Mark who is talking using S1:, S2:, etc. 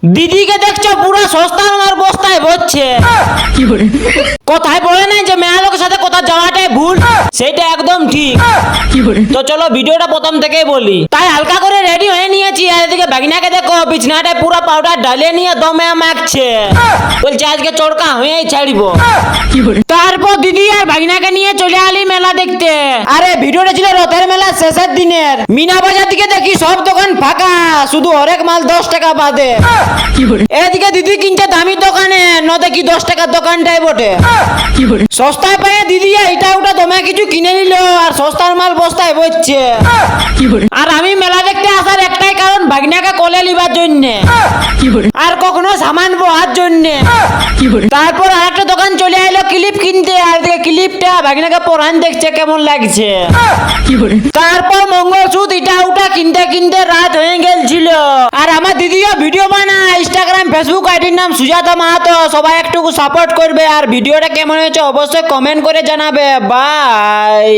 S1: দিদিকে দেখছো পুরো সস্তার মার বস্তায় ভরছে। কোথায় বলে নাই যে মেয়া লোকের সাথে কোথা যাওয়াটাই ভুল, সেটা একদম ঠিক। তো চলো ভিডিওটা প্রথম থেকেই বলি। তাই হালকা করে রেডি হয়ে নিয়েছি, আর এদিকে বাগিনাকে দেখো বিছনাটায় পুরো পাউডার ঢালিয়ে নিয়ে দমে মাখছে, বলছে আজকে চড়কা হয়েই ছাড়বো। তারপর দিদি আর ভাগিনাকে নিয়ে চলে আলি মেলা দেখতে। আরে ভিডিওটা ছিল রথের মেলা শেষের দিনের। মিনা বাজার দিকে দেখি সব দোকান ফাঁকা, শুধু হরেক মাল 10 টাকা বাদে। এদিকে দিদি কিনছে দামি দোকানে, ন দেখি 10 টাকার দোকানটাই বটে। সস্তায় পায়ে দিদি এটা ওটা দমে কিছু কিনে নিল, আর সস্তার মাল বস্তায় বসছে। আর আমি মেলা দেখতে আসার একটাই কারণ, ভাগিনাকে কোলে লিবার জন্য আর কখনো সামান বোয়ার জন্য। তারপর আরেকটা দোকান চলে এলো ক্লিপ কিনতে, আর এদিকে ক্লিপটা ভাগিনাকে পরান দেখছে কেমন লাগছে। তারপর মঙ্গলসূত্র এটা ওটা কিনতে কিনতে রাত হয়ে গেছিল। আর আমার দিদিও ভিডিও বানায় ইনস্টাগ্রাম ফেসবুক আইডির নাম সুজাতা মাহাতো। সবাই একটু সাপোর্ট করবে, আর ভিডিওটা কেমন হয়েছে অবশ্যই কমেন্ট করে জানাবে। বাই।